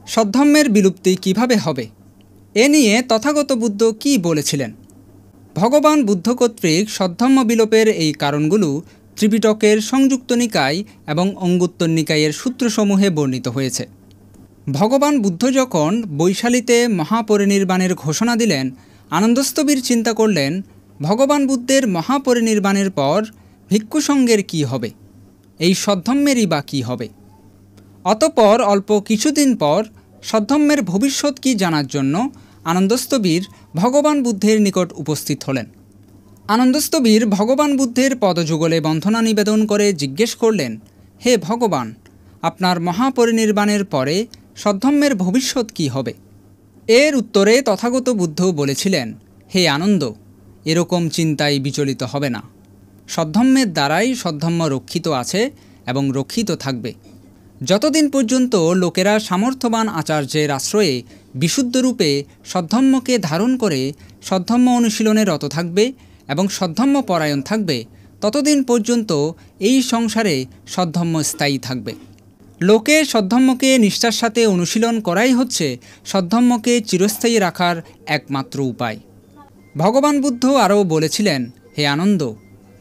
সদ্ধম্মের বিলুপ্তি কিভাবে হবে এ নিয়ে তথাগত বুদ্ধ কী বলেছিলেন? ভগবান বুদ্ধ কর্তৃক সদ্ধম্ম বিলোপের এই কারণগুলো ত্রিপিটকের সংযুক্ত নিকায় এবং অঙ্গুত্তর নিকায়ের সূত্রসমূহে বর্ণিত হয়েছে। ভগবান বুদ্ধ যখন বৈশালীতে মহাপরিনির্বাণের ঘোষণা দিলেন, আনন্দস্তবীর চিন্তা করলেন ভগবান বুদ্ধের মহাপরিনির্বাণের পর ভিক্ষুসঙ্গের কী হবে, এই সদ্ধম্মেরই বা কী হবে। অতঃপর অল্প কিছুদিন পর সদ্ধম্মের ভবিষ্যৎ কী জানার জন্য আনন্দস্তবীর ভগবান বুদ্ধের নিকট উপস্থিত হলেন। আনন্দস্তবীর ভগবান বুদ্ধের পদযুগলে বন্ধনা নিবেদন করে জিজ্ঞেস করলেন, হে ভগবান, আপনার মহাপরিনির্বাণের পরে সদ্ধম্মের ভবিষ্যৎ কী হবে? এর উত্তরে তথাগত বুদ্ধ বলেছিলেন, হে আনন্দ, এরকম চিন্তায় বিচলিত হবে না। সদ্ধম্মের দ্বারাই সদ্ধম্ম রক্ষিত আছে এবং রক্ষিত থাকবে। যতদিন পর্যন্ত লোকেরা সামর্থ্যবান আচার্যের আশ্রয়ে বিশুদ্ধরূপে সদ্ধম্মকে ধারণ করে সদ্ধম্ম অনুশীলনে রত থাকবে এবং সদ্ধম্ম পরায়ণ থাকবে, ততদিন পর্যন্ত এই সংসারে সদ্ধম্ম স্থায়ী থাকবে। লোকে সদ্ধম্মকে নিষ্ঠার সাথে অনুশীলন করাই হচ্ছে সদ্ধম্মকে চিরস্থায়ী রাখার একমাত্র উপায়। ভগবান বুদ্ধ আরও বলেছিলেন, হে আনন্দ,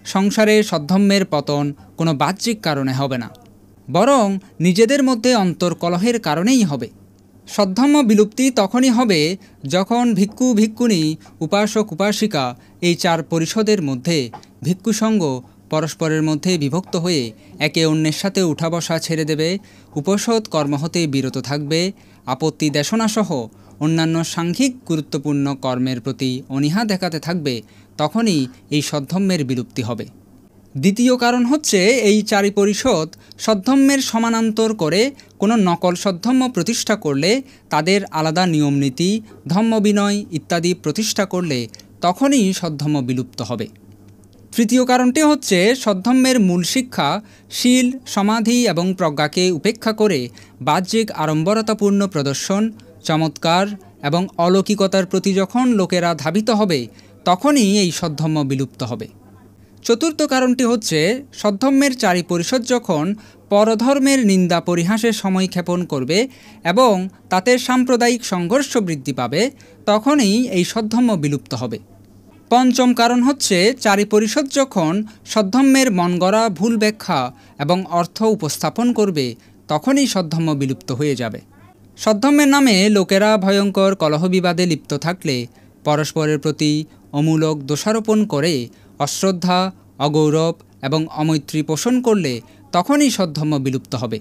সংসারে সদ্ধম্মের পতন কোনো বাহ্যিক কারণে হবে না, বরং নিজেদের মধ্যে অন্তর্কলহের কারণেই হবে। সদ্ধম্ম বিলুপ্তি তখনই হবে যখন ভিক্ষু ভিক্ষুণী, উপাসক উপাসিকা এই চার পরিষদের মধ্যে ভিক্ষুসঙ্গ পরস্পরের মধ্যে বিভক্ত হয়ে একে অন্যের সাথে উঠা বসা ছেড়ে দেবে, উপসদ কর্ম হতে বিরত থাকবে, আপত্তি দেশনাসহ অন্যান্য সাংঘিক গুরুত্বপূর্ণ কর্মের প্রতি অনীহা দেখাতে থাকবে, তখনই এই সদ্ধম্মের বিলুপ্তি হবে। দ্বিতীয় কারণ হচ্ছে, এই চারি পরিষদ সদ্ধম্মের সমানান্তর করে কোনো নকল সদ্ধম্ম প্রতিষ্ঠা করলে, তাদের আলাদা নিয়মনীতি, ধম্মবিনয় ইত্যাদি প্রতিষ্ঠা করলে তখনই সদ্ধম্ম বিলুপ্ত হবে। তৃতীয় কারণটি হচ্ছে, সদ্ধম্মের মূল শিক্ষা শীল, সমাধি এবং প্রজ্ঞাকে উপেক্ষা করে বাহ্যিক আড়ম্বরতাপূর্ণ প্রদর্শন, চমৎকার এবং অলৌকিকতার প্রতি যখন লোকেরা ধাবিত হবে, তখনই এই সদ্ধম্ম বিলুপ্ত হবে। চতুর্থ কারণটি হচ্ছে, সদ্ধম্মের চারি পরিষদ যখন পরধর্মের নিন্দা পরিহাসে সময় ক্ষেপণ করবে এবং তাতে সাম্প্রদায়িক সংঘর্ষ বৃদ্ধি পাবে, তখনই এই সদ্ধম্ম বিলুপ্ত হবে। পঞ্চম কারণ হচ্ছে, চারি পরিষদ যখন সদ্ধম্মের মনগড়া ভুল ব্যাখ্যা এবং অর্থ উপস্থাপন করবে, তখনই সদ্ধম্ম বিলুপ্ত হয়ে যাবে। সদ্ধম্মের নামে লোকেরা ভয়ঙ্কর কলহবিবাদে লিপ্ত থাকলে, পরস্পরের প্রতি অমূলক দোষারোপণ করে অশ্রদ্ধা, অগৌরব এবং অমৈত্রী পোষণ করলে তখনই সদ্ধম্ম বিলুপ্ত হবে।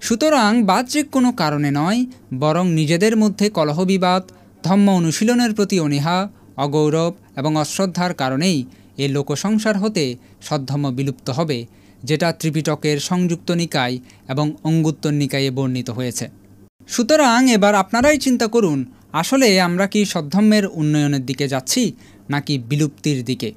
সুতরাং বাহ্যিক কোনো কারণে নয়, বরং নিজেদের মধ্যে কলহবিবাদ, ধম্ম অনুশীলনের প্রতি অনীহা, অগৌরব এবং অশ্রদ্ধার কারণেই এ লোকসংসার হতে সদ্ধম্ম বিলুপ্ত হবে, যেটা ত্রিপিটকের সংযুক্ত নিকায় এবং অঙ্গুত্তর নিকায়ে বর্ণিত হয়েছে। সুতরাং এবার আপনারাই চিন্তা করুন, আসলে আমরা কি সদ্ধম্মের উন্নয়নের দিকে যাচ্ছি নাকি বিলুপ্তির দিকে?